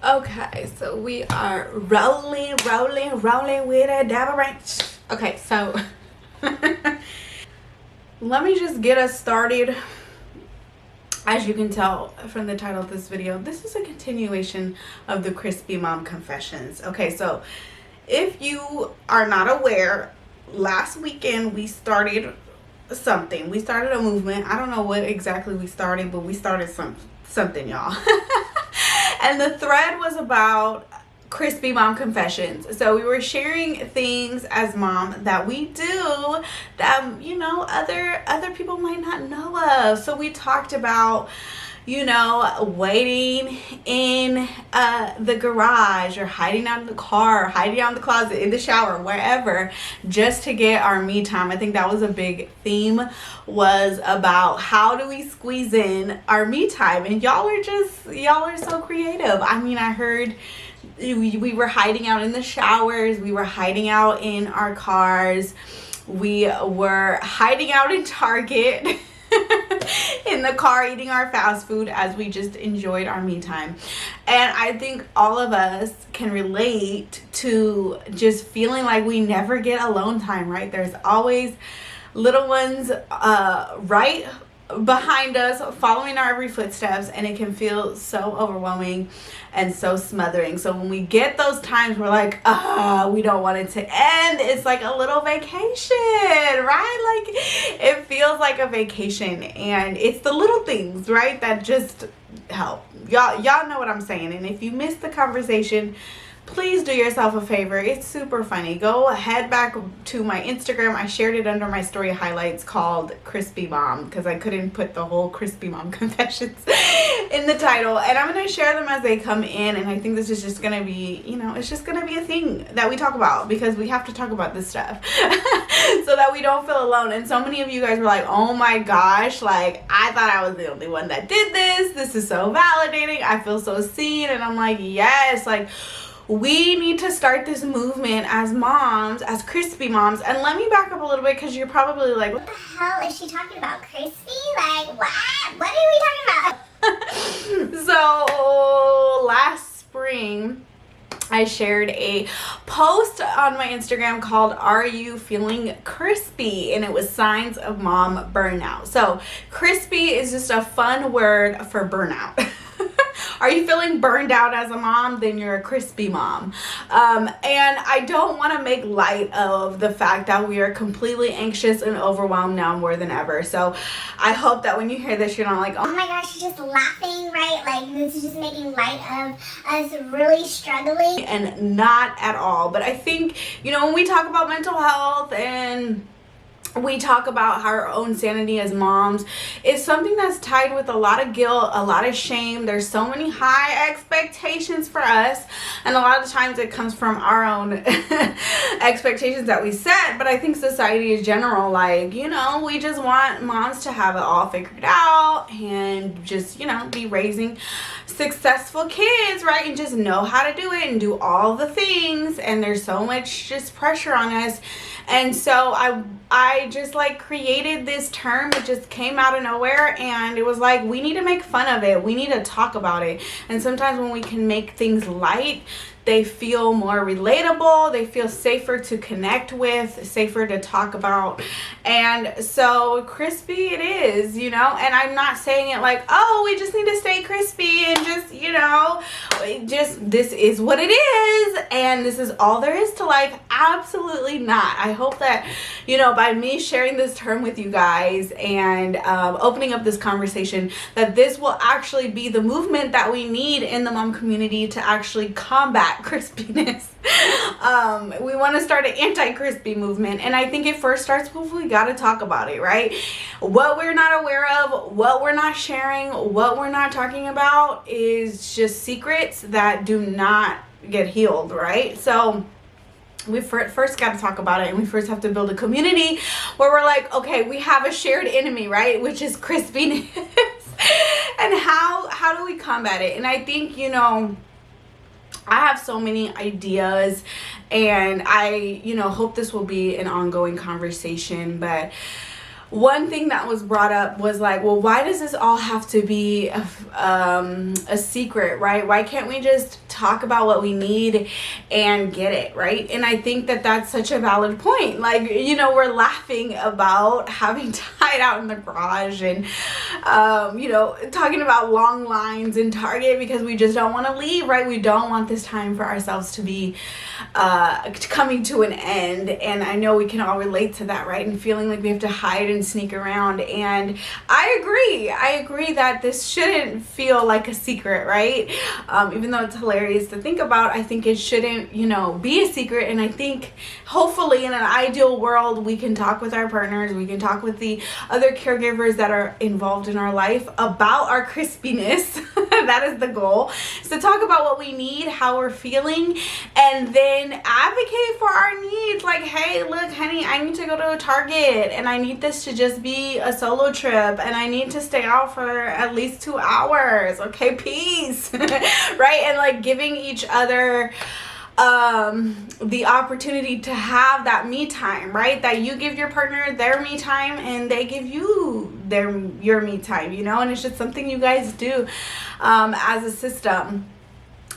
Okay, so we are rolling with a dab ranch. Okay, so let me just get us started. As you can tell from the title of this video, this is a continuation of the Crispy Mom Confessions. Okay, so if you are not aware, last weekend we started something. We started a movement. I don't know what exactly we started, but we started something, y'all. And the thread was about Crispy Mom Confessions. So we were sharing things as mom that we do that, you know, other people might not know of. So we talked about, you know, waiting in the garage, or hiding out in the car, or hiding out in the closet, in the shower, wherever, just to get our me time. I think that was a big theme, was about how do we squeeze in our me time. And y'all are so creative. I mean, I heard we were hiding out in the showers, we were hiding out in our cars, we were hiding out in Target in the car, eating our fast food as we just enjoyed our me time. And I think all of us can relate to just feeling like we never get alone time, right? There's always little ones right behind us, following our every footsteps, and it can feel so overwhelming and so smothering. So when we get those times, we're like, we don't want it to end. It's like a little vacation, right? Like, it feels like a vacation, and it's the little things, right, that just help. Y'all know what I'm saying. And if you missed the conversation, please do yourself a favor. It's super funny. Go head back to my Instagram. I shared it under my story highlights called Crispy Mom, because I couldn't put the whole Crispy Mom Confessions in the title. And I'm going to share them as they come in. And I think this is just going to be, you know, it's just going to be a thing that we talk about, because we have to talk about this stuff so that we don't feel alone. And so many of you guys were like, oh my gosh, like, I thought I was the only one that did this. This is so validating. I feel so seen. And I'm like, yes, like, we need to start this movement as moms, as crispy moms. And let me back up a little bit, because you're probably like, what the hell is she talking about? Crispy? Like, what? What are we talking about? So last spring, I shared a post on my Instagram called "Are You Feeling Crispy?" and it was signs of mom burnout. So crispy is just a fun word for burnout. Are you feeling burned out as a mom? Then you're a crispy mom. And I don't want to make light of the fact that we are completely anxious and overwhelmed now more than ever. So I hope that when you hear this, you're not like, oh my gosh, she's just laughing, right? Like, this is just making light of us really struggling. And not at all. But I think, you know, when we talk about mental health and we talk about our own sanity as moms, it's something that's tied with a lot of guilt, a lot of shame. There's so many high expectations for us, and a lot of times it comes from our own expectations that we set. But I think society in general, like, you know, we just want moms to have it all figured out and just, you know, be raising successful kids, right, and just know how to do it and do all the things. And there's so much just pressure on us. And so I just like created this term. It just came out of nowhere, and it was like, we need to make fun of it. We need to talk about it. And sometimes when we can make things light, they feel more relatable, they feel safer to connect with, safer to talk about. And so crispy it is, you know. And I'm not saying it like, oh, we just need to stay crispy and just, you know, just this is what it is and this is all there is to life. Absolutely not. I hope that, you know, by me sharing this term with you guys and opening up this conversation, that this will actually be the movement that we need in the mom community to actually combat crispiness. We want to start an anti-crispy movement, and I think it first starts with, we got to talk about it, right? What we're not aware of, what we're not sharing, what we're not talking about is just secrets that do not get healed, right? So we first got to talk about it, and we first have to build a community where we're like, okay, we have a shared enemy, right, which is crispiness. And how do we combat it? And I think, you know, I have so many ideas, and I, you know, hope this will be an ongoing conversation. But one thing that was brought up was like, well, why does this all have to be a secret, right? Why can't we just talk about what we need and get it, right? And I think that that's such a valid point. Like, you know, we're laughing about having to hide out in the garage and, you know, talking about long lines in Target because we just don't want to leave, right? We don't want this time for ourselves to be coming to an end. And I know we can all relate to that, right? And feeling like we have to hide and sneak around. And I agree that this shouldn't feel like a secret, right? Even though it's hilarious to think about, I think it shouldn't, you know, be a secret. And I think hopefully in an ideal world, we can talk with our partners, we can talk with the other caregivers that are involved in our life about our crispiness. That is the goal. So talk about what we need, how we're feeling, and then advocate for our needs. Like, hey, look, honey, I need to go to a Target and I need this to just be a solo trip and I need to stay out for at least 2 hours. Okay, peace. Right? And like giving each other the opportunity to have that me time, right? That you give your partner their me time and they give you your me time, you know? And it's just something you guys do as a system.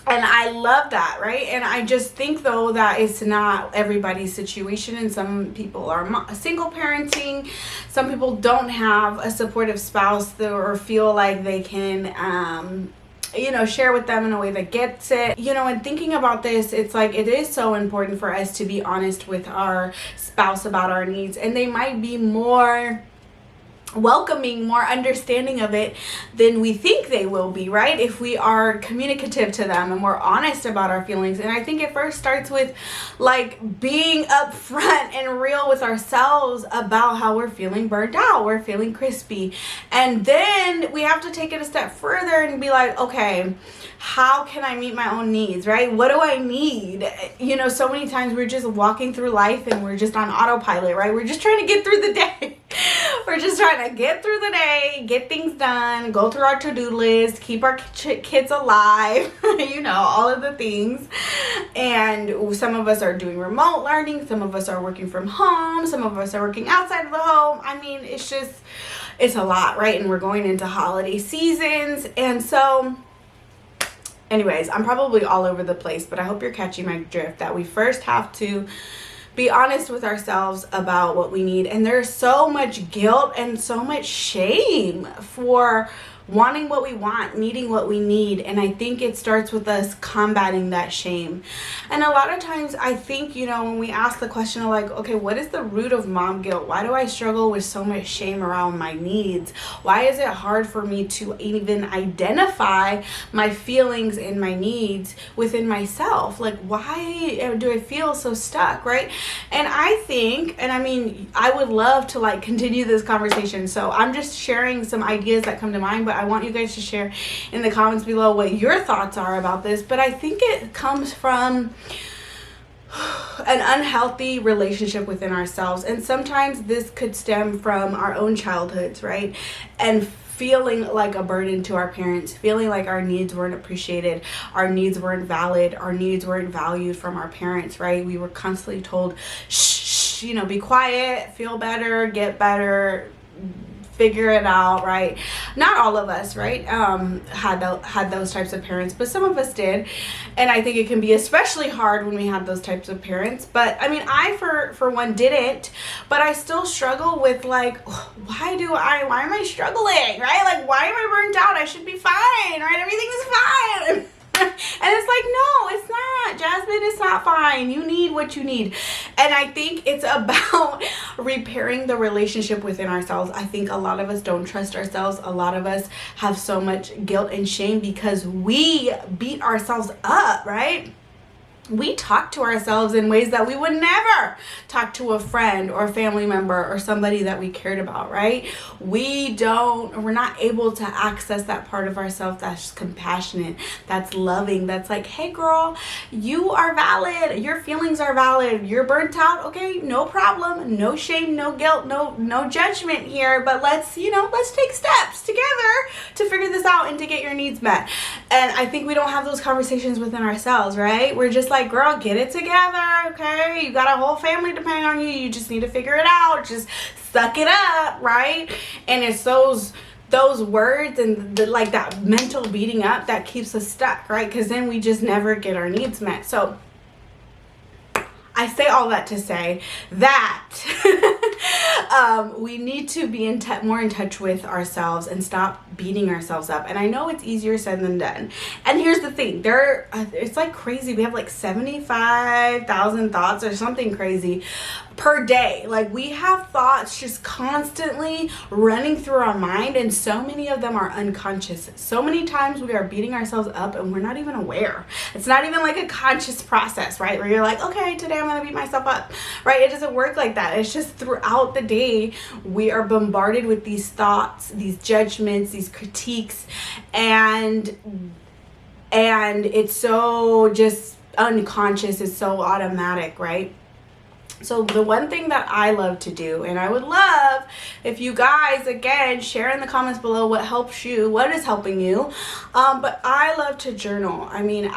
And I love that, right? And I just think, though, that it's not everybody's situation. And some people are single parenting. Some people don't have a supportive spouse or feel like they can, you know, share with them in a way that gets it. You know, and thinking about this, it's like it is so important for us to be honest with our spouse about our needs. And they might be more welcoming, more understanding of it than we think they will be, right? If we are communicative to them and we're honest about our feelings. And I think it first starts with like being upfront and real with ourselves about how we're feeling burnt out, we're feeling crispy. And then we have to take it a step further and be like, okay, how can I meet my own needs, right? What do I need? You know, so many times we're just walking through life and we're just on autopilot, right? We're just trying to get through the day. We're just trying to get through the day, get things done, go through our to-do list, keep our kids alive, you know, all of the things. And some of us are doing remote learning. Some of us are working from home. Some of us are working outside of the home. I mean, it's a lot, right? And we're going into holiday seasons. And so anyways, I'm probably all over the place, but I hope you're catching my drift that we first have to be honest with ourselves about what we need. And there's so much guilt and so much shame for wanting what we want, needing what we need. And I think it starts with us combating that shame. And a lot of times I think, you know, when we ask the question of like, okay, what is the root of mom guilt? Why do I struggle with so much shame around my needs? Why is it hard for me to even identify my feelings and my needs within myself? Like, why do I feel so stuck, right? And I think, and I mean, I would love to like continue this conversation. So I'm just sharing some ideas that come to mind, but I want you guys to share in the comments below what your thoughts are about this. But I think it comes from an unhealthy relationship within ourselves. And sometimes this could stem from our own childhoods, right? And feeling like a burden to our parents, feeling like our needs weren't appreciated, our needs weren't valid, our needs weren't valued from our parents, right? We were constantly told, shh, you know, be quiet, feel better, get better, figure it out, right? Not all of us, right, had those types of parents, but some of us did. And I think it can be especially hard when we have those types of parents. But I mean, I for one didn't, but I still struggle with like, why am I struggling, right? Like, why am I burnt out? I should be fine, right? Everything is fine. And it's like, no, it's not, Jasmine, it's not fine. You need what you need. And I think it's about repairing the relationship within ourselves. I think a lot of us don't trust ourselves. A lot of us have so much guilt and shame because we beat ourselves up, right? We talk to ourselves in ways that we would never talk to a friend or a family member or somebody that we cared about, right? We're not able to access that part of ourselves that's compassionate, that's loving, that's like, hey girl, you are valid. Your feelings are valid. You're burnt out. Okay, no problem. No shame, no guilt, no judgment here, but let's take steps together to figure this out and to get your needs met. And I think we don't have those conversations within ourselves, right? We're just like, girl, get it together, okay? You got a whole family depending on you. You just need to figure it out. Just suck it up, right? And it's those those words and like that mental beating up that keeps us stuck, right? Because then we just never get our needs met. So I say all that to say that we need to be more in touch with ourselves and stop beating ourselves up. And I know it's easier said than done. And here's the thing, it's like crazy. We have like 75,000 thoughts or something crazy per day. Like, we have thoughts just constantly running through our mind, and so many of them are unconscious. So many times we are beating ourselves up and we're not even aware. It's not even like a conscious process, right? Where you're like, okay, today I'm gonna beat myself up, right? It doesn't work like that. It's just throughout the day we are bombarded with these thoughts, these judgments, these critiques, and it's so just unconscious. It's so automatic, right? So the one thing that I love to do, and I would love if you guys, again, share in the comments below what helps you, what is helping you. But I love to journal. I mean,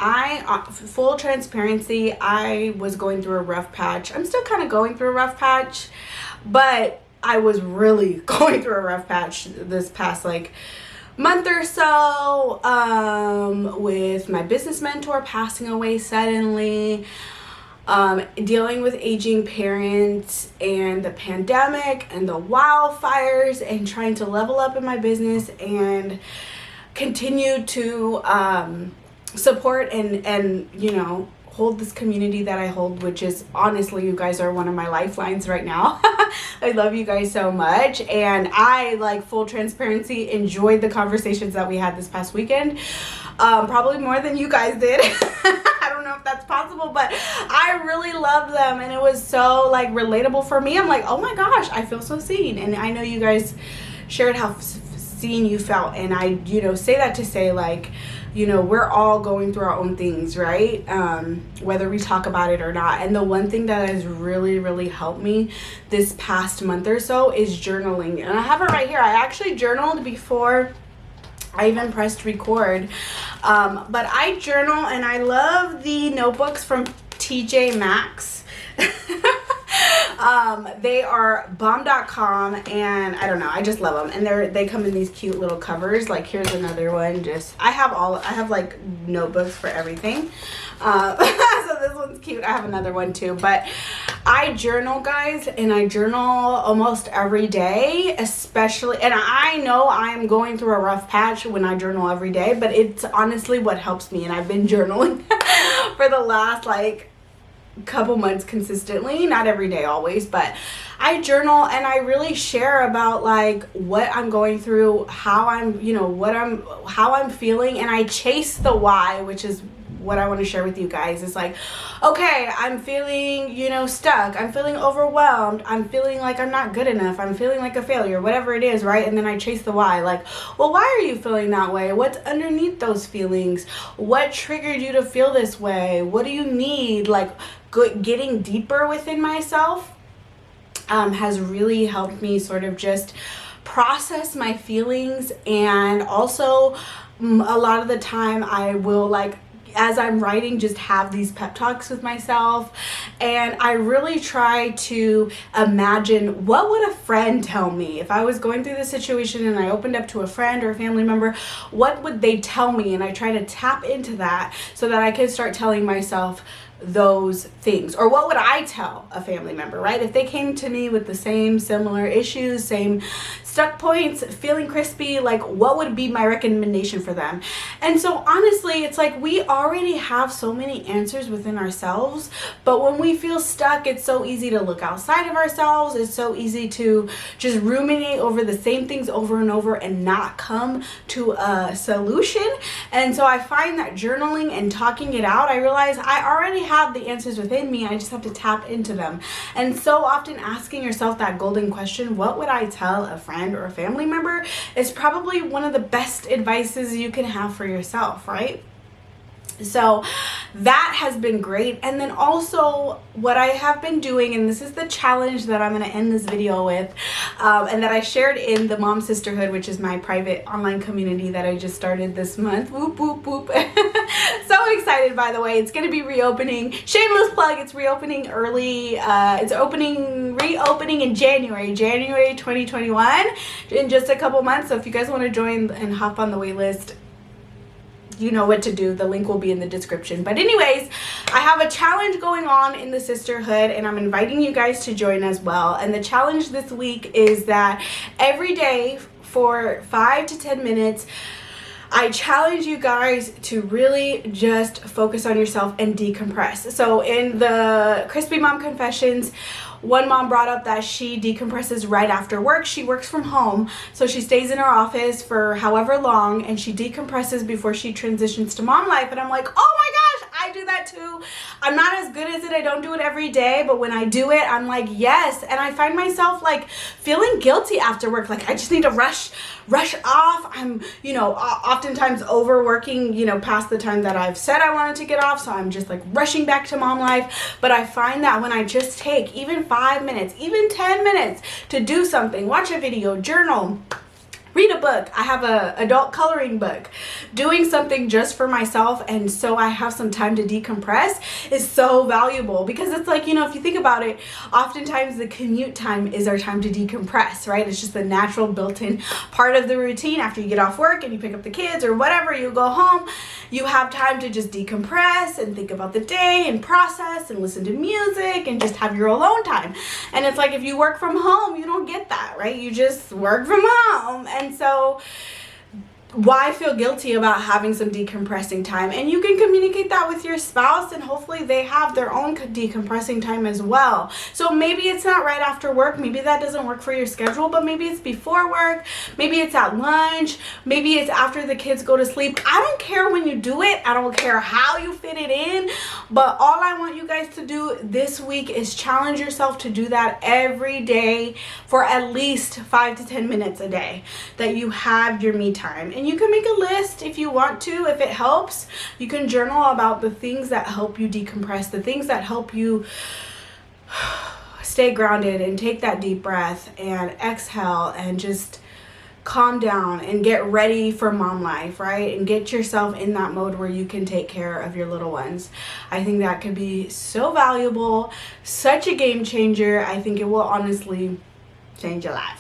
full transparency, I was going through a rough patch. I'm still kind of going through a rough patch, but I was really going through a rough patch this past like month or so, with my business mentor passing away suddenly. Dealing with aging parents and the pandemic and the wildfires, and trying to level up in my business and continue to support and you know, hold this community that I hold, which is honestly, you guys are one of my lifelines right now. I love you guys so much, and I, like, full transparency, enjoyed the conversations that we had this past weekend, probably more than you guys did. I don't know if that's possible, but I really loved them, and it was so like relatable for me. I'm like, oh my gosh, I feel so seen. And I know you guys shared how seen you felt, and I, you know, say that to say, like, you know, we're all going through our own things, right? Whether we talk about it or not. And the one thing that has really, really helped me this past month or so is journaling. And I have it right here. I actually journaled before I even pressed record. But I journal, and I love the notebooks from TJ Maxx. They are bomb.com, and I don't know, I just love them. And they come in these cute little covers. Like, here's another one. I have like notebooks for everything. So this one's cute. I have another one too. But I journal, guys, and I journal almost every day, especially, and I know I'm going through a rough patch when I journal every day, but it's honestly what helps me. And I've been journaling for the last like couple months consistently, not every day always, but I journal, and I really share about like what I'm going through, how I'm, you know, how I'm feeling, and I chase the why, which is what I want to share with you guys. Is like, okay, I'm feeling, you know, stuck, I'm feeling overwhelmed, I'm feeling like I'm not good enough, I'm feeling like a failure, whatever it is, right? And then I chase the why, like, well, why are you feeling that way? What's underneath those feelings? What triggered you to feel this way? What do you need? Like, getting deeper within myself has really helped me sort of just process my feelings. And also a lot of the time I will, like, as I'm writing, just have these pep talks with myself, and I really try to imagine, what would a friend tell me if I was going through this situation and I opened up to a friend or a family member? What would they tell me? And I try to tap into that so that I can start telling myself those things. Or what would I tell a family member, right? If they came to me with the same similar issues, same stuck points, feeling crispy, like, what would be my recommendation for them? And so honestly, it's like we already have so many answers within ourselves, but when we feel stuck, it's so easy to look outside of ourselves. It's so easy to just ruminate over the same things over and over and not come to a solution. And so I find that journaling and talking it out, I realize I already have the answers within me. I just have to tap into them. And so often asking yourself that golden question, what would I tell a friend or a family member, is probably one of the best advices you can have for yourself, right? So that has been great. And then also what I have been doing, and this is the challenge that I'm going to end this video with, and that I shared in the Mom Sisterhood, which is my private online community that I just started this month. Whoop, whoop, whoop. So excited excited, by the way. It's going to be reopening. Shameless plug, it's reopening early. It's reopening in January 2021, in just a couple months. So if you guys want to join and hop on the wait list, you know what to do. The link will be in the description. But anyways, I have a challenge going on in the sisterhood, and I'm inviting you guys to join as well. And the challenge this week is that every day for 5 to 10 minutes, I challenge you guys to really just focus on yourself and decompress. So in the Crispy Mom Confessions, one mom brought up that she decompresses right after work. She works from home, so she stays in her office for however long, and she decompresses before she transitions to mom life. And I'm like, oh my gosh, I do that too. I'm not as good as it. I don't do it every day, but when I do it, I'm like, yes. And I find myself like feeling guilty after work. Like I just need to rush off. I'm, oftentimes overworking, past the time that I've said I wanted to get off. So I'm just like rushing back to mom life. But I find that when I just take even 5 minutes, even 10 minutes to do something, watch a video, journal, read a book. I have a adult coloring book. Doing something just for myself, and so I have some time to decompress, is so valuable, because it's like, if you think about it, oftentimes the commute time is our time to decompress, right? It's just the natural built-in part of the routine. After you get off work and you pick up the kids or whatever, you go home, you have time to just decompress and think about the day and process and listen to music and just have your alone time. And it's like, if you work from home, you don't get that, right? You just work from home. And so why feel guilty about having some decompressing time? And you can communicate that with your spouse, and hopefully they have their own decompressing time as well. So maybe it's not right after work. Maybe that doesn't work for your schedule, but maybe it's before work. Maybe it's at lunch. Maybe it's after the kids go to sleep. I don't care when you do it. I don't care how you fit it in. But all I want you guys to do this week is challenge yourself to do that every day for at least 5 to 10 minutes a day, that you have your me time. And you can make a list if you want to, if it helps. You can journal about the things that help you decompress, the things that help you stay grounded and take that deep breath and exhale and just calm down and get ready for mom life, right? And get yourself in that mode where you can take care of your little ones. I think that could be so valuable, such a game changer. I think it will honestly change your life.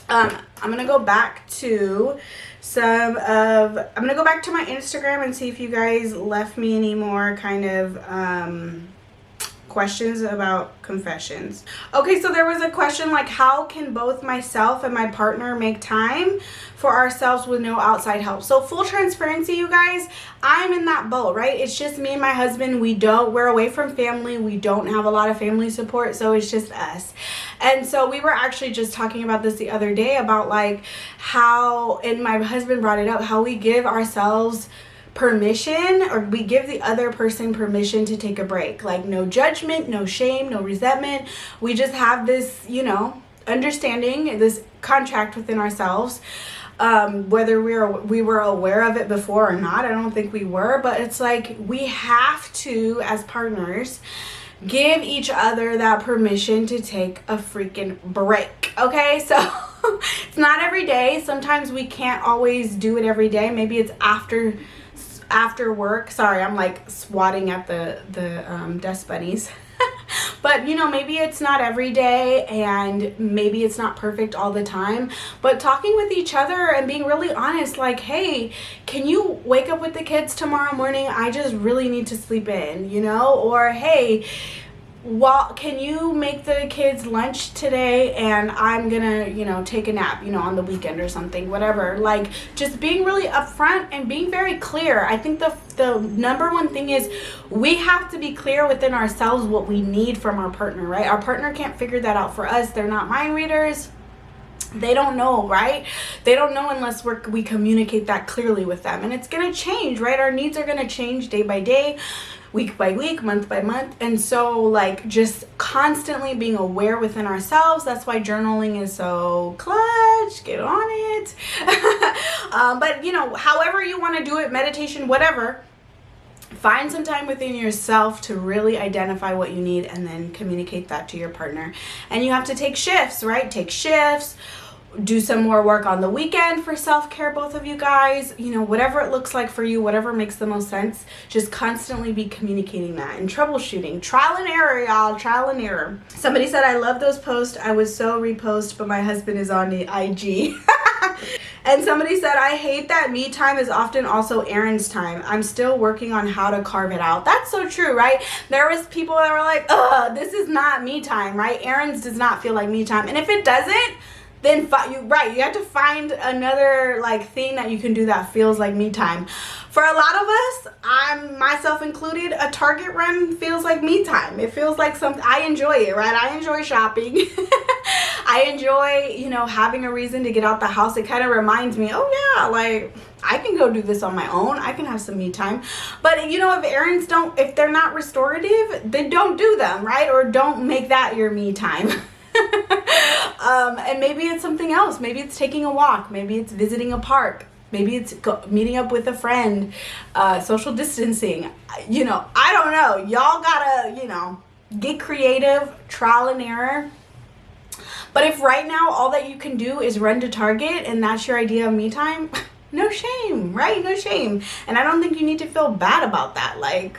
I'm gonna go back to my Instagram and see if you guys left me any more kind of questions about confessions. Okay, so there was a question like, how can both myself and my partner make time for ourselves with no outside help? So full transparency, you guys, I'm in that boat, right? It's just me and my husband. We're away from family. We don't have a lot of family support, so it's just us. And so we were actually just talking about this the other day, about like how, and my husband brought it up, how we give ourselves permission, or we give the other person permission to take a break. Like no judgment, no shame, no resentment. We just have this, understanding, this contract within ourselves. Whether we were aware of it before or not, I don't think we were, but it's like we have to, as partners, give each other that permission to take a freaking break. Okay, so it's not every day. Sometimes we can't always do it every day. Maybe it's after work. Sorry, I'm like swatting at the desk bunnies. But maybe it's not every day, and maybe it's not perfect all the time, but talking with each other and being really honest, like, hey, can you wake up with the kids tomorrow morning? I just really need to sleep in, or hey, can you make the kids lunch today, and I'm gonna, take a nap, on the weekend or something, whatever. Like, just being really upfront and being very clear. I think the number one thing is we have to be clear within ourselves what we need from our partner, right? Our partner can't figure that out for us. They're not mind readers. They don't know, right? They don't know unless we communicate that clearly with them. And it's gonna change, right? Our needs are gonna change day by day, week by week, month by month. And so like just constantly being aware within ourselves. That's why journaling is so clutch. Get on it. But however you want to do it, meditation, whatever, find some time within yourself to really identify what you need and then communicate that to your partner. And you have to take shifts, right? Take shifts. do some more work on the weekend for self-care, both of you guys. You know, whatever it looks like for you, whatever makes the most sense, just constantly be communicating that and troubleshooting. Trial and error, y'all, trial and error. Somebody said, I love those posts. I would so repost, but my husband is on the IG. And somebody said, I hate that me time is often also Aaron's time. I'm still working on how to carve it out. That's so true, right? There was people that were like, this is not me time, right? Aaron's does not feel like me time. And if it doesn't, then you have to find another like thing that you can do that feels like me time. For a lot of us, I'm myself included, a Target run feels like me time. It feels like something, I enjoy it, right? I enjoy shopping. I enjoy, you know, having a reason to get out the house. It kind of reminds me, oh yeah, like I can go do this on my own. I can have some me time. But you know, if they're not restorative, then don't do them, right? Or don't make that your me time. And maybe it's something else. Maybe it's taking a walk. Maybe it's visiting a park. Maybe it's meeting up with a friend, social distancing. You know, I don't know. Y'all gotta, you know, get creative, trial and error. But if right now all that you can do is run to Target and that's your idea of me time, no shame, right? No shame. And I don't think you need to feel bad about that. Like,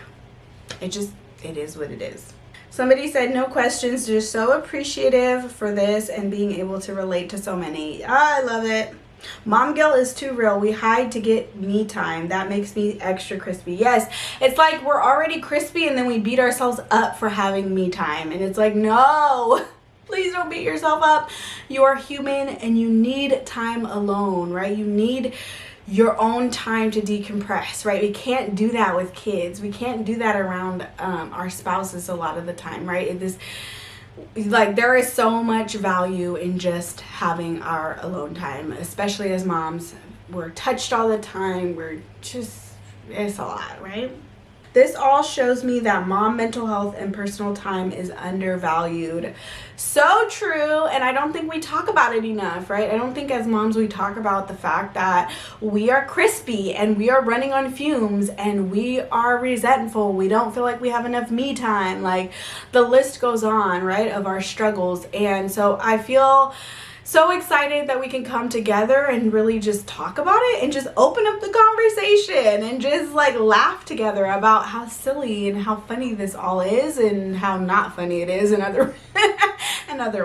it is what it is. Somebody said, no questions, just so appreciative for this and being able to relate to so many. I love it. Mom guilt is too real. We hide to get me time. That makes me extra crispy. Yes, it's like we're already crispy and then we beat ourselves up for having me time. And it's like, no, please don't beat yourself up. You are human and you need time alone, right? You need your own time to decompress, right? We can't do that with kids. We can't do that around our spouses a lot of the time, right? There is so much value in just having our alone time, especially as moms. We're touched all the time. It's a lot, right? This all shows me that mom mental health and personal time is undervalued. So true. And I don't think we talk about it enough, right? I don't think as moms we talk about the fact that we are crispy and we are running on fumes and we are resentful. We don't feel like we have enough me time. Like the list goes on, right, of our struggles. And so I feel so excited that we can come together and really just talk about it and just open up the conversation and just like laugh together about how silly and how funny this all is and how not funny it is in other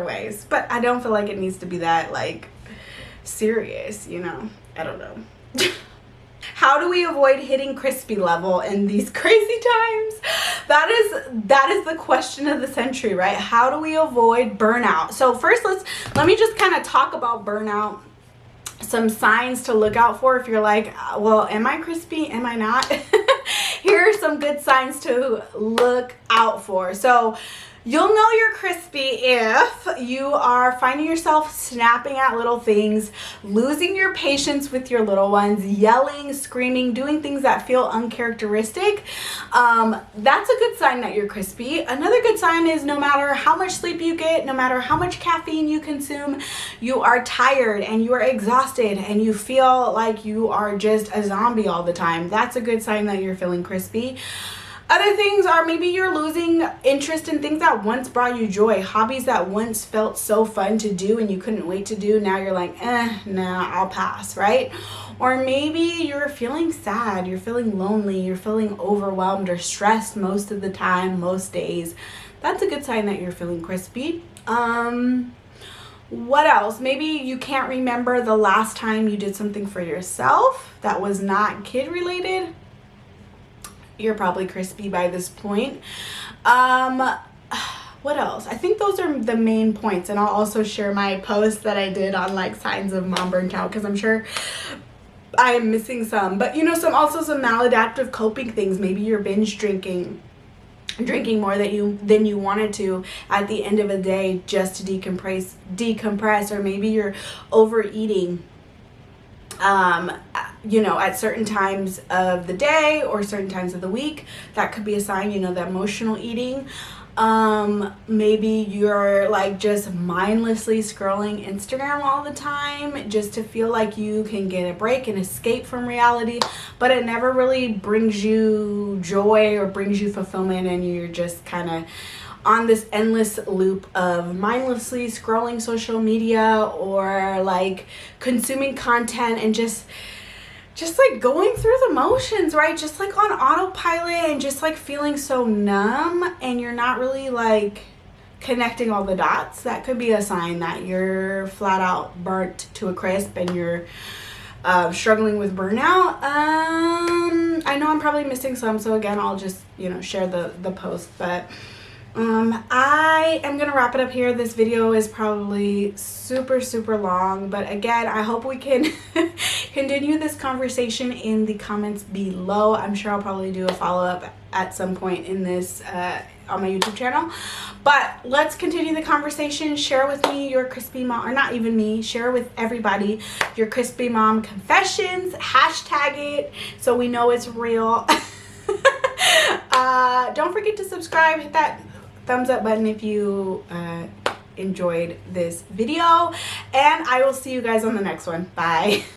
ways. But I don't feel like it needs to be that like serious, you know. I don't know. How do we avoid hitting crispy level in these crazy times? That is the question of the century, right? How do we avoid burnout? So first, let me just kind of talk about burnout. Some signs to look out for if you're like, well, am I crispy? Am I not? Here are some good signs to look out for. So you'll know you're crispy if you are finding yourself snapping at little things, losing your patience with your little ones, yelling, screaming, doing things that feel uncharacteristic. That's a good sign that you're crispy. Another good sign is no matter how much sleep you get, no matter how much caffeine you consume, you are tired and you are exhausted and you feel like you are just a zombie all the time. That's a good sign that you're feeling crispy. Other things are maybe you're losing interest in things that once brought you joy, hobbies that once felt so fun to do and you couldn't wait to do. Now you're like, nah, I'll pass, right? Or maybe you're feeling sad, you're feeling lonely, you're feeling overwhelmed or stressed most of the time, most days. That's a good sign that you're feeling crispy. What else? Maybe you can't remember the last time you did something for yourself that was not kid related. You're probably crispy by this point. What else? I think those are the main points, and I'll also share my post that I did on like signs of mom burnt out because I'm sure I am missing some. But you know, some maladaptive coping things. Maybe you're binge drinking more than you wanted to at the end of a day just to decompress, or maybe you're overeating. You know, at certain times of the day or certain times of the week. That could be a sign, you know, the emotional eating. Maybe you're like just mindlessly scrolling Instagram all the time just to feel like you can get a break and escape from reality, but it never really brings you joy or brings you fulfillment, and you're just kind of on this endless loop of mindlessly scrolling social media or like consuming content and just like going through the motions, right? Just like on autopilot and just like feeling so numb, and you're not really like connecting all the dots. That could be a sign that you're flat out burnt to a crisp and you're struggling with burnout. I know I'm probably missing some, so again, I'll just, share the post, but I am gonna wrap it up here. This video is probably super long, but again, I hope we can continue this conversation in the comments below. I'm sure I'll probably do a follow-up at some point in this on my YouTube channel, but let's continue the conversation. Share with me your crispy mom, or not even me, share with everybody your crispy mom confessions. Hashtag it so we know it's real. Don't forget to subscribe, hit that thumbs up button if you enjoyed this video, and I will see you guys on the next one. Bye.